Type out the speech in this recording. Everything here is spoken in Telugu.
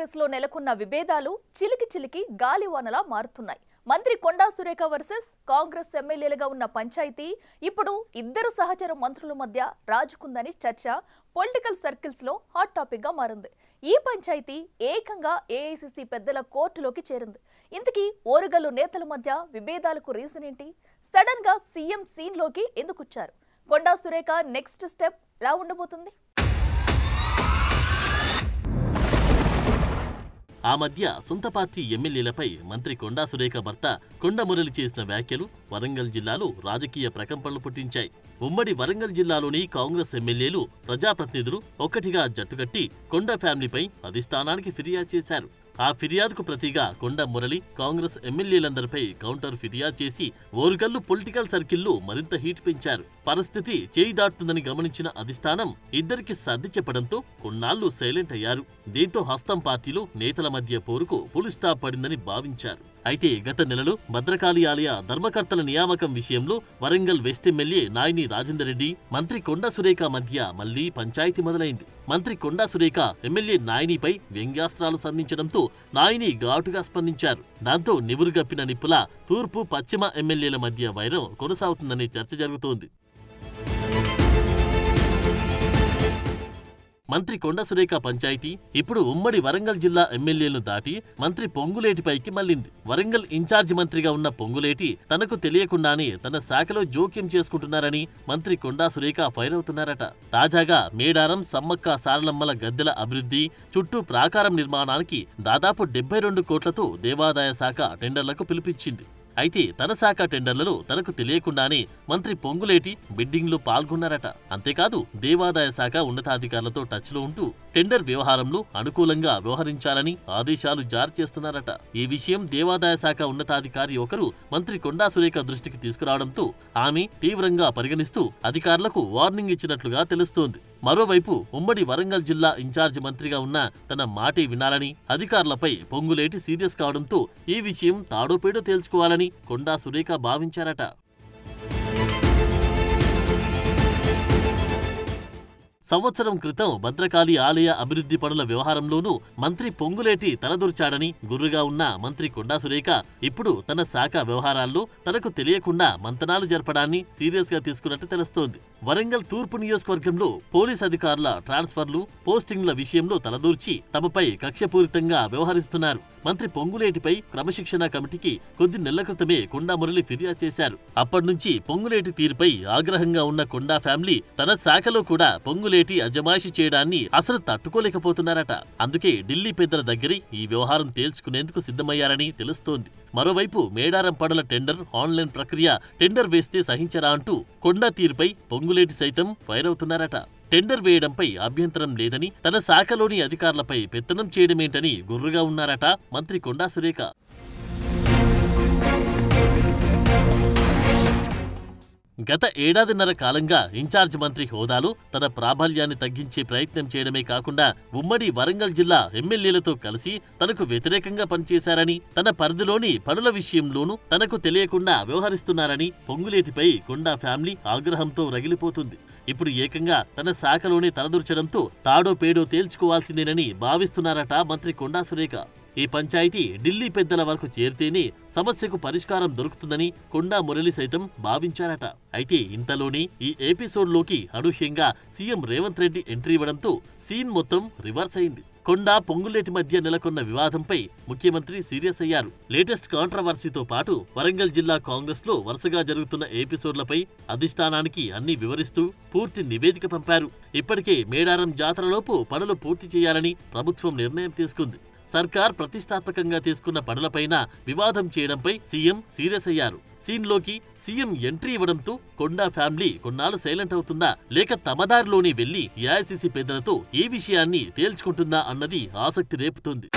కాంగ్రెస్ లో నెలకొన్న విభేదాలు చిలికి చిలికి గాలివానలా మారుతున్నాయి. మంత్రి కొండా సురేఖ వర్సెస్ కాంగ్రెస్ ఎమ్మెల్యేలుగా ఉన్న పంచాయతీ ఇప్పుడు ఇద్దరు సహచర మంత్రుల మధ్య రాజుకుందని చర్చ పొలిటికల్ సర్కిల్స్ లో హాట్ టాపిక్ గా మారింది. ఈ పంచాయతీ ఏకంగా ఏఐసిసి పెద్దల కోర్టులోకి చేరింది. ఇంతకీ ఓరుగల్లు నేతల మధ్య విభేదాలకు రీజన్ ఏంటి? సడన్ గా సీఎం సీన్ లోకి ఎందుకు వచ్చారు? కొండా సురేఖ నెక్స్ట్ స్టెప్ ఎలా ఉండబోతుంది? ఆ మధ్య సొంత పార్టీ ఎమ్మెల్యేలపై మంత్రి కొండా సురేఖ భర్త కొండ మురళి చేసిన వ్యాఖ్యలు వరంగల్ జిల్లాలో రాజకీయ ప్రకంపనలు పుట్టించాయి. ఉమ్మడి వరంగల్ జిల్లాలోని కాంగ్రెస్ ఎమ్మెల్యేలు, ప్రజాప్రతినిధులు ఒక్కటిగా జట్టుకట్టి కొండ ఫ్యామిలీపై అధిష్టానానికి ఫిర్యాదు చేశారు. ఆ ఫిర్యాదుకు ప్రతిగా కొండ మురళి కాంగ్రెస్ ఎమ్మెల్యేలందరిపై కౌంటర్ ఫిర్యాదు చేసి ఓరుగల్లు పొలిటికల్ సర్కిల్లో మరింత హీట్ పెంచారు. పరిస్థితి చేయి దాటుతుందని గమనించిన అధిష్టానం ఇద్దరికి సర్ది చెప్పడంతో కొన్నాళ్లు సైలెంట్ అయ్యారు. దీంతో హస్తం పార్టీలో నేతల మధ్య పోరుకు ఫుల్ స్టాప్ పడిందని భావించారు. అయితే గత నెలలో భద్రకాళి ఆలయ ధర్మకర్తల నియామకం విషయంలో వరంగల్ వెస్ట్ ఎమ్మెల్యే నాయిని రాజేందర్ రెడ్డి, మంత్రి కొండా సురేఖ మధ్య మళ్లీ పంచాయతీ మొదలైంది. మంత్రి కొండా సురేఖ ఎమ్మెల్యే నాయినిపై వ్యంగ్యాస్త్రాలు సంధించడంతో నాయిని ఘాటుగా స్పందించారు. దాంతో నివురుగప్పిన నిప్పులా తూర్పు పశ్చిమ ఎమ్మెల్యేల మధ్య వైరం కొనసాగుతుందని చర్చ జరుగుతోంది. మంత్రి కొండా సురేఖ పంచాయతీ ఇప్పుడు ఉమ్మడి వరంగల్ జిల్లా ఎమ్మెల్యేలను దాటి మంత్రి పొంగులేటిపైకి మళ్లింది. వరంగల్ ఇన్ఛార్జి మంత్రిగా ఉన్న పొంగులేటి తనకు తెలియకుండానే తన శాఖలో జోక్యం చేసుకుంటున్నారని మంత్రి కొండా సురేఖ ఫైర్ అవుతున్నారట. తాజాగా మేడారం, సమ్మక్క సారలమ్మల గద్దెల అభివృద్ధి, చుట్టూ ప్రాకారం నిర్మాణానికి దాదాపు 72 కోట్లతో దేవాదాయ శాఖ టెండర్లకు పిలుపిచ్చింది. అయితే తన శాఖ టెండర్లలో తనకు తెలియకుండానే మంత్రి పొంగులేటి బిడ్డింగ్లో పాల్గొన్నారట. అంతేకాదు దేవాదాయ శాఖ ఉన్నతాధికారులతో టచ్లో ఉంటూ టెండర్ వ్యవహారంలో అనుకూలంగా వ్యవహరించాలని ఆదేశాలు జారీ చేస్తున్నారట. ఈ విషయం దేవాదాయ శాఖ ఉన్నతాధికారి ఒకరు మంత్రి కొండా సురేఖ దృష్టికి తీసుకురావడంతో ఆమె తీవ్రంగా పరిగణిస్తూ అధికారులకు వార్నింగ్ ఇచ్చినట్లుగా తెలుస్తోంది. మరోవైపు ఉమ్మడి వరంగల్ జిల్లా ఇన్ఛార్జి మంత్రిగా ఉన్న తన మాటే వినాలని అధికారులపై పొంగులేటి సీరియస్ కావడంతో ఈ విషయం తాడోపేడో తేల్చుకోవాలని కొండా సురేఖ భావించారట. సంవత్సరం క్రితం భద్రకాళి ఆలయ అభివృద్ధి పనుల వ్యవహారంలోనూ మంత్రి పొంగులేటి తలదూర్చాడని గుర్రుగా ఉన్న మంత్రి కొండా సురేఖ ఇప్పుడు తన శాఖ వ్యవహారాల్లో తనకు తెలియకుండా మంతనాలు జరపడాన్ని సీరియస్ గా తీసుకున్నట్టు తెలుస్తోంది. వరంగల్ తూర్పు నియోజకవర్గంలో పోలీస్ అధికారుల ట్రాన్స్ఫర్లు, పోస్టింగ్ల విషయంలో తలదూర్చి తమపై కక్షపూరితంగా వ్యవహరిస్తున్నారు. మంత్రి పొంగులేటిపై క్రమశిక్షణ కమిటీకి కొద్ది నెలల క్రితమే కొండా మురళి ఫిర్యాదు చేశారు. అప్పటినుంచి పొంగులేటి తీరుపై ఆగ్రహంగా ఉన్న కొండా ఫ్యామిలీ తన శాఖలో కూడా పొంగులేటి అజమాయిషి చేయడాన్ని అసలు తట్టుకోలేకపోతున్నారట. అందుకే ఢిల్లీ పెద్దల దగ్గర ఈ వ్యవహారం తేల్చుకునేందుకు సిద్ధమయ్యారని తెలుస్తోంది. మరోవైపు మేడారం పనుల టెండర్ ఆన్లైన్ ప్రక్రియ, టెండర్ వేస్తే సహించరా అంటూ కొండా తీరుపై పొంగులేటి సైతం ఫైర్ అవుతున్నారట. టెండర్ వేయడంపై అభ్యంతరం లేదని, తన శాఖలోని అధికారులపై పెత్తనం చేయడమేంటని గుర్రుగా ఉన్నారట మంత్రి కొండా సురేఖ. గత ఏడాదిన్నర కాలంగా ఇన్ఛార్జ్ మంత్రి హోదాలో తన ప్రాబల్యాన్ని తగ్గించే ప్రయత్నం చేయడమే కాకుండా ఉమ్మడి వరంగల్ జిల్లా ఎమ్మెల్యేలతో కలిసి తనకు వ్యతిరేకంగా పనిచేశారని, తన పరిధిలోని పనుల విషయంలోనూ తనకు తెలియకుండా వ్యవహరిస్తున్నారని పొంగులేటిపై కొండా ఫ్యామిలీ ఆగ్రహంతో రగిలిపోతుంది. ఇప్పుడు ఏకంగా తన శాఖలోనే తలదూర్చడంతో తాడో పేడో తేల్చుకోవాల్సిందేనని భావిస్తున్నారట మంత్రి కొండా సురేఖ. ఈ పంచాయతీ ఢిల్లీ పెద్దల వరకు చేరితేనే సమస్యకు పరిష్కారం దొరుకుతుందని కొండా మురళి సైతం భావించారట. అయితే ఇంతలోనే ఈ ఎపిసోడ్లోకి అనూహ్యంగా సీఎం రేవంత్ రెడ్డి ఎంట్రీ ఇవ్వడంతో సీన్ మొత్తం రివర్స్ అయింది. కొండా పొంగులేటి మధ్య నెలకొన్న వివాదంపై ముఖ్యమంత్రి సీరియస్ అయ్యారు. లేటెస్ట్ కాంట్రవర్సీతో పాటు వరంగల్ జిల్లా కాంగ్రెస్ లో వరుసగా జరుగుతున్న ఎపిసోడ్లపై అధిష్టానానికి అన్ని వివరిస్తూ పూర్తి నివేదిక పంపారు. ఇప్పటికే మేడారం జాతరలోపు పనులు పూర్తి చేయాలని ప్రభుత్వం నిర్ణయం తీసుకుంది. సర్కార్ ప్రతిష్టాత్మకంగా తీసుకున్న పనులపైన వివాదం చేయడంపై సీఎం సీరియస్ అయ్యారు. సీన్లోకి సీఎం ఎంట్రీ ఇవ్వడంతో కొండా ఫ్యామిలీ కొన్నాళ్ళు సైలెంట్ అవుతుందా, లేక తమదారిలోనే వెళ్లి ఏఐసిసి పెద్దలతో ఈ విషయాన్ని తేల్చుకుంటుందా అన్నది ఆసక్తి రేపుతోంది.